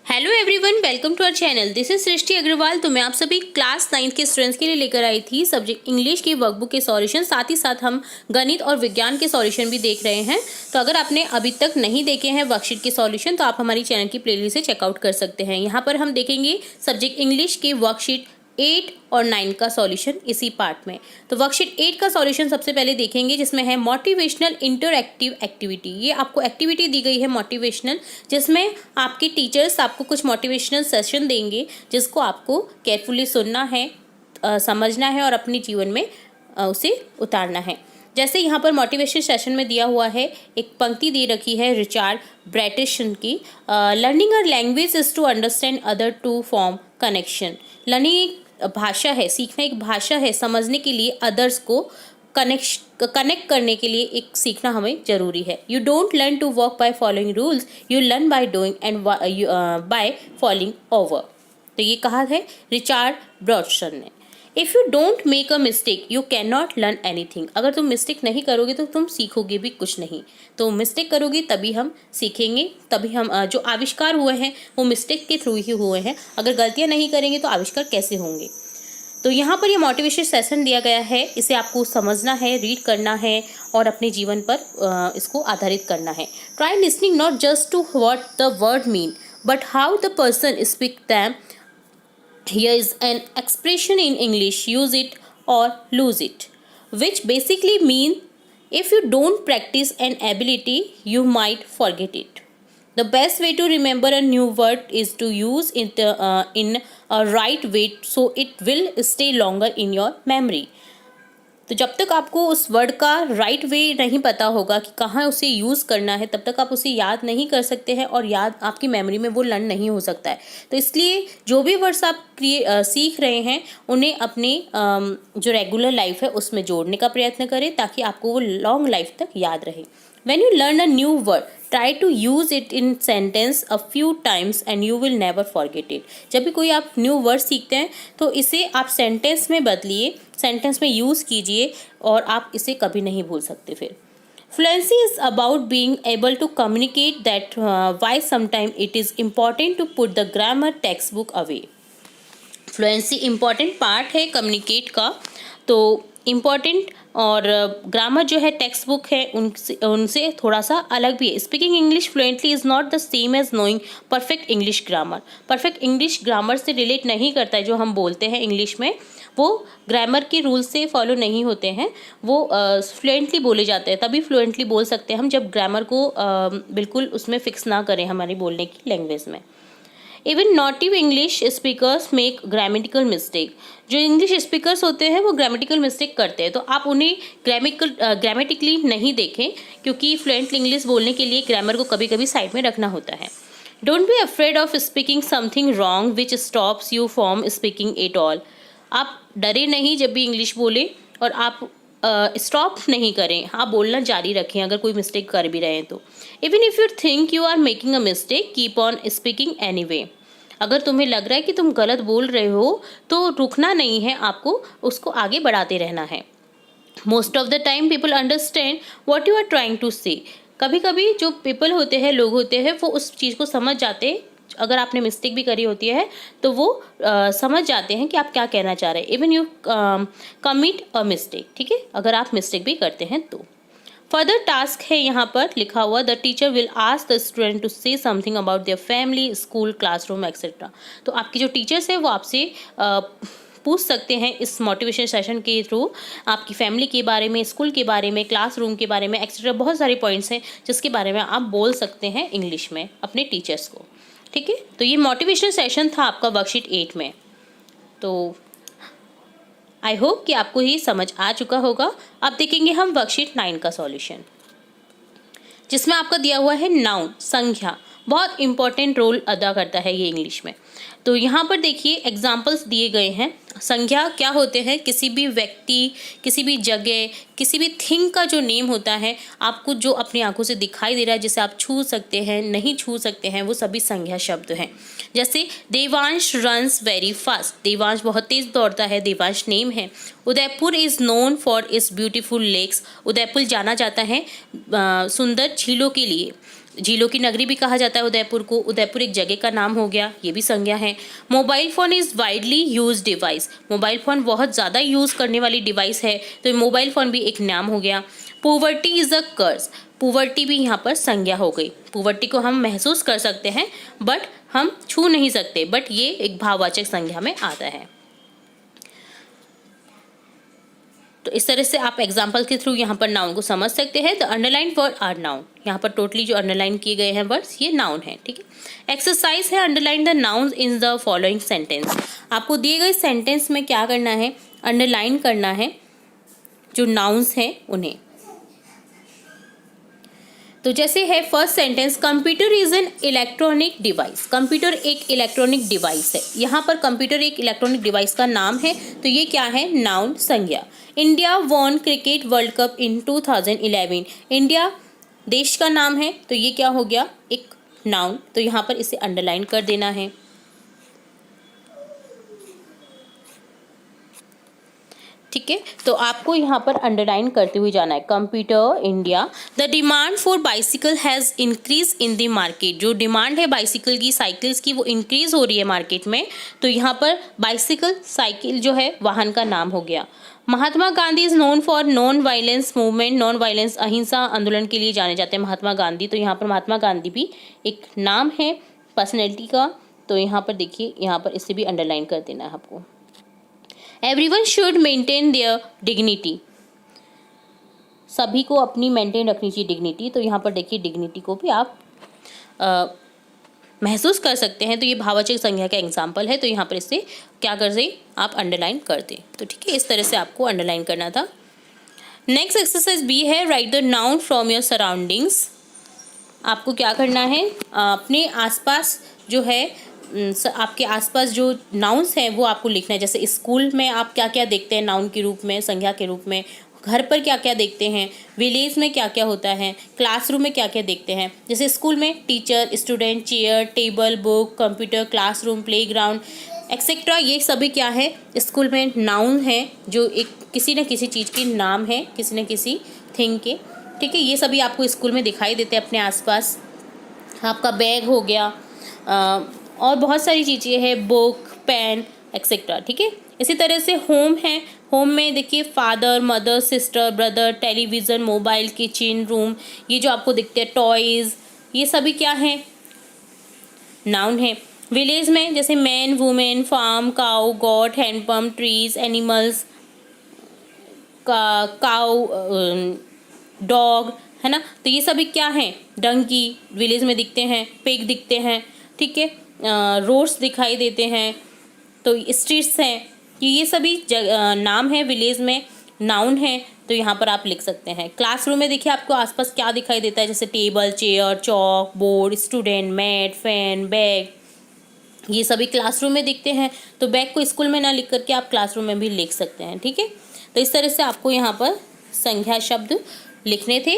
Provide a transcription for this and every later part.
Hello everyone, welcome to our channel. This is Srishti Agarwal. तो मैं आप सभी क्लास 9th के स्टूडेंट्स के लिए लेकर आई थी सब्जेक्ट इंग्लिश की वर्कबुक के सॉल्यूशन, साथ ही साथ हम गणित और विज्ञान के सॉल्यूशन भी देख रहे हैं। तो अगर आपने अभी तक नहीं देखे हैं वर्कशीट के सॉल्यूशन तो आप हमारी चैनल की प्लेलिस्ट से चेकआउट कर सकते हैं। यहाँ पर हम देखेंगे सब्जेक्ट इंग्लिश की वर्कशीट 8 और 9 का सॉल्यूशन इसी पार्ट में। तो वर्कशीट 8 का सॉल्यूशन सबसे पहले देखेंगे, जिसमें है मोटिवेशनल इंटरएक्टिव एक्टिविटी। ये आपको एक्टिविटी दी गई है मोटिवेशनल, जिसमें आपके टीचर्स आपको कुछ मोटिवेशनल सेशन देंगे जिसको आपको केयरफुली सुनना है, समझना है और अपने जीवन में उसे उतारना है। जैसे यहाँ पर मोटिवेशन सेशन में दिया हुआ है, एक पंक्ति दे रखी है रिचार्ड ब्रैटिसन की, learning a language is to understand other to form connection. Learning भाषा है, सीखना एक भाषा है, समझने के लिए अदर्स को कनेक्ट करने के लिए एक सीखना हमें जरूरी है। You don't learn to walk by following rules, you learn by doing and by following over. तो ये कहा है रिचार्ड ब्रॉडसन ने। If you don't make a mistake you can not learn anything. अगर तुम मिस्टेक नहीं करोगे तो तुम सीखोगे भी कुछ नहीं। तो मिस्टेक करोगे तभी हम सीखेंगे, तभी हम जो आविष्कार हुए हैं वो मिस्टेक के थ्रू ही हुए हैं। अगर गलतियां नहीं करेंगे तो आविष्कार कैसे होंगे। तो यहाँ पर ये मोटिवेशन सेशन दिया गया है, इसे आपको समझना है, रीड करना है और अपने जीवन पर इसको आधारित करना है। Try listening not just to what the word mean but how the person speak them. Here is an expression in English, use it or lose it, which basically mean if you don't practice an ability, you might forget it. The best way to remember a new word is to use it in a right way so it will stay longer in your memory. तो जब तक आपको उस word का right way नहीं पता होगा कि कहाँ उसे यूज़ करना है, तब तक आप उसे याद नहीं कर सकते हैं और याद आपकी मेमोरी में वो लर्न नहीं हो सकता है। तो इसलिए जो भी वर्ड्स आप सीख रहे हैं उन्हें अपने जो रेगुलर लाइफ है उसमें जोड़ने का प्रयत्न करें ताकि आपको वो लॉन्ग लाइफ तक याद रहे। When you learn a new word, try to use it in sentence a few times and you will never forget it. जब भी कोई आप न्यू वर्ड सीखते हैं तो इसे आप सेंटेंस में बदलिए, सेंटेंस में यूज़ कीजिए और आप इसे कभी नहीं भूल सकते फिर। Fluency is about being able to communicate that why sometimes it is important to put the grammar textbook away. Fluency important part है कम्युनिकेट का, तो इम्पॉर्टेंट और ग्रामर जो है टेक्स्ट बुक है उनसे थोड़ा सा अलग भी है। Speaking English fluently is not the same as knowing perfect English grammar. Perfect English grammar से रिलेट नहीं करता है। जो हम बोलते हैं इंग्लिश में वो ग्रामर के रूल से फॉलो नहीं होते हैं, वो फ्लुएंटली बोले जाते हैं। तभी फ्लुएंटली बोल सकते हैं हम जब ग्रामर को बिल्कुल उसमें फिक्स ना करें हमारी बोलने की लैंग्वेज में। Even native English speakers make grammatical mistake. जो इंग्लिश स्पीकर्स होते हैं वो ग्रामेटिकल मिस्टेक करते हैं, तो आप उन्हें ग्रामेटिकली नहीं देखें क्योंकि फ्लुएंट इंग्लिश बोलने के लिए ग्रामर को कभी कभी साइड में रखना होता है। Don't be afraid of speaking something wrong which stops you from speaking it all. आप डरे नहीं जब भी इंग्लिश बोले और आप स्टॉप नहीं करें, आप बोलना जारी रखें अगर कोई मिस्टेक कर भी रहे हैं तो। Even if you think you are making a mistake keep on speaking anyway. अगर तुम्हें लग रहा है कि तुम गलत बोल रहे हो तो रुकना नहीं है, आपको उसको आगे बढ़ाते रहना है। Most of the time people understand what you are trying to say. कभी कभी जो पीपल होते हैं, लोग होते हैं, वो उस चीज़ को समझ जाते हैं। अगर आपने मिस्टेक भी करी होती है तो वो समझ जाते हैं कि आप क्या कहना चाह रहे हैं। Even you commit a mistake, ठीक है, अगर आप मिस्टेक भी करते हैं तो। फर्दर टास्क है यहाँ पर लिखा हुआ, the teacher will ask the student to say something about their family, school, classroom etcetera. तो आपके जो टीचर्स हैं वो आपसे पूछ सकते हैं इस मोटिवेशन सेशन के थ्रू आपकी फैमिली के बारे में, स्कूल के बारे में, क्लासरूम के बारे में एक्सेट्रा। बहुत सारे पॉइंट्स हैं जिसके बारे में आप बोल सकते हैं इंग्लिश में अपने टीचर्स को, ठीक है। तो ये मोटिवेशनल सेशन था आपका वर्कशीट 8 में। तो आई होप कि आपको ये समझ आ चुका होगा। अब देखेंगे हम वर्कशीट 9 का सॉल्यूशन, जिसमें आपका दिया हुआ है नाउन, संज्ञा। बहुत इंपॉर्टेंट रोल अदा करता है ये इंग्लिश में। तो यहाँ पर देखिए एग्जाम्पल्स दिए गए हैं। संज्ञा क्या होते हैं? किसी भी व्यक्ति, किसी भी जगह, किसी भी थिंग का जो नेम होता है, आपको जो अपनी आंखों से दिखाई दे रहा है, जिसे आप छू सकते हैं, नहीं छू सकते हैं, वो सभी संज्ञा शब्द हैं। जैसे Devansh runs very fast, Devansh बहुत तेज दौड़ता है, देवांश नेम है। Udaipur is known for its beautiful lakes, Udaipur जाना जाता है सुंदर झीलों के लिए। झीलों की नगरी भी कहा जाता है उदयपुर को। उदयपुर एक जगह का नाम हो गया, ये भी संज्ञा है। Mobile phone is widely use device, mobile phone बहुत ज़्यादा यूज़ करने वाली डिवाइस है, तो मोबाइल फ़ोन भी एक नाम हो गया। पोवर्टी इज़ अ कर्स, पुवर्टी भी यहाँ पर संज्ञा हो गई। पुवर्टी को हम महसूस कर सकते हैं बट हम छू नहीं सकते, बट ये एक भाववाचक संज्ञा में आता है। तो इस तरह से आप एग्जाम्पल के थ्रू यहाँ पर नाउन को समझ सकते हैं। The underline word are noun, यहाँ पर टोटली जो अंडरलाइन किए गए हैं वर्ड्स ये नाउन है, ठीक है। एक्सरसाइज है underline the nouns in the following sentence. आपको दिए गए सेंटेंस में क्या करना है, अंडरलाइन करना है जो नाउन्स हैं उन्हें। तो जैसे है first sentence, computer is an electronic device. Computer एक इलेक्ट्रॉनिक डिवाइस है, यहाँ पर कंप्यूटर एक इलेक्ट्रॉनिक डिवाइस का नाम है, तो ये क्या है, नाउन संज्ञा। India won cricket world cup in 2011, India देश का नाम है, तो ये क्या हो गया, एक नाउन, तो यहाँ पर इसे अंडरलाइन कर देना है। ठीक है, तो आपको यहाँ पर अंडरलाइन करते हुए जाना है। Computer India, the demand for bicycle has increase in the market, जो डिमांड है बाइसिकल की, साइकिल्स की, वो इंक्रीज हो रही है मार्केट में, तो यहाँ पर बाइसिकल साइकिल जो है वाहन का नाम हो गया। Mahatma Gandhi is known for non violence movement, non violence अहिंसा आंदोलन के लिए जाने जाते हैं महात्मा गांधी, तो यहाँ पर महात्मा गांधी भी एक नाम है पर्सनैलिटी का, तो यहाँ पर देखिए, यहाँ पर इसे भी अंडरलाइन कर देना है आपको। Everyone should maintain their dignity, सभी को अपनी मेंटेन रखनी चाहिए डिग्निटी, तो यहाँ पर देखिए डिग्निटी को भी आप महसूस कर सकते हैं, तो ये भाववाचक संज्ञा का एग्जाम्पल है, तो यहाँ पर इससे क्या कर दें, आप अंडरलाइन कर दें। तो ठीक है, इस तरह से आपको अंडरलाइन करना था। नेक्स्ट एक्सरसाइज बी है, right the noun from your surroundings. आपको क्या करना है, अपने आसपास जो है, आपके आसपास जो नाउन्स हैं वो आपको लिखना है। जैसे स्कूल में आप क्या क्या देखते हैं नाउन के रूप में, संज्ञा के रूप में, घर पर क्या क्या देखते हैं, विलेज में क्या क्या होता है, क्लासरूम में क्या क्या देखते हैं। जैसे स्कूल में teacher, student, chair, table, book, computer, classroom, playground etcetera, ये सभी क्या है, स्कूल में नाउन है जो एक किसी न किसी चीज़ के नाम है, किसी न किसी थिंग के, ठीक है। ये सभी आपको स्कूल में दिखाई देते हैं अपने आसपास। आपका बैग हो गया, और बहुत सारी चीज़ें हैं, बुक, पेन एक्सेट्रा, ठीक है। इसी तरह से होम है, होम में देखिए father, mother, sister, brother, television, mobile, kitchen, room, ये जो आपको दिखते हैं, टॉयज़, ये सभी क्या हैं, नाउन है। विलेज में जैसे man, women, farm, cow, goat, handpump, trees, animals, cow, dog, है ना, तो ये सभी क्या हैं, डंकी विलेज में दिखते हैं, पिग दिखते हैं, ठीक है। रोड्स दिखाई देते हैं, तो स्ट्रीट्स हैं, ये सभी नाम है, विलेज में नाउन है, तो यहाँ पर आप लिख सकते हैं। क्लासरूम में देखिए आपको आसपास क्या दिखाई देता है, जैसे table, chair, chalk, board, student, mat, fan, bag, ये सभी क्लासरूम में दिखते हैं, तो बैग को स्कूल में ना लिख करके आप क्लासरूम में भी लिख सकते हैं, ठीक है। तो इस तरह से आपको यहाँ पर संज्ञा शब्द लिखने थे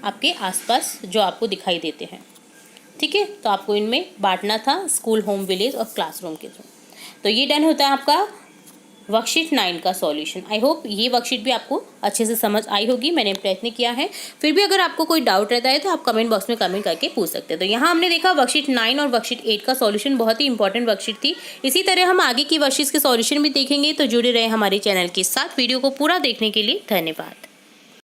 आपके आसपास जो आपको दिखाई देते हैं, ठीक है। तो आपको इनमें बांटना था स्कूल, होम, विलेज और क्लासरूम के थ्रू। तो ये डन होता है आपका वर्कशीट 9 का सॉल्यूशन। आई होप ये वर्कशीट भी आपको अच्छे से समझ आई होगी, मैंने प्रयत्न किया है। फिर भी अगर आपको कोई डाउट रहता है तो आप कमेंट बॉक्स में कमेंट करके पूछ सकते हैं। तो यहाँ हमने देखा वर्कशीट 9 और वर्कशीट 8 का सॉल्यूशन, बहुत ही इंपॉर्टेंट वर्कशीट थी। इसी तरह हम आगे की वर्कशीट्स के सॉल्यूशन भी देखेंगे, तो जुड़े रहे हमारे चैनल के साथ। वीडियो को पूरा देखने के लिए धन्यवाद।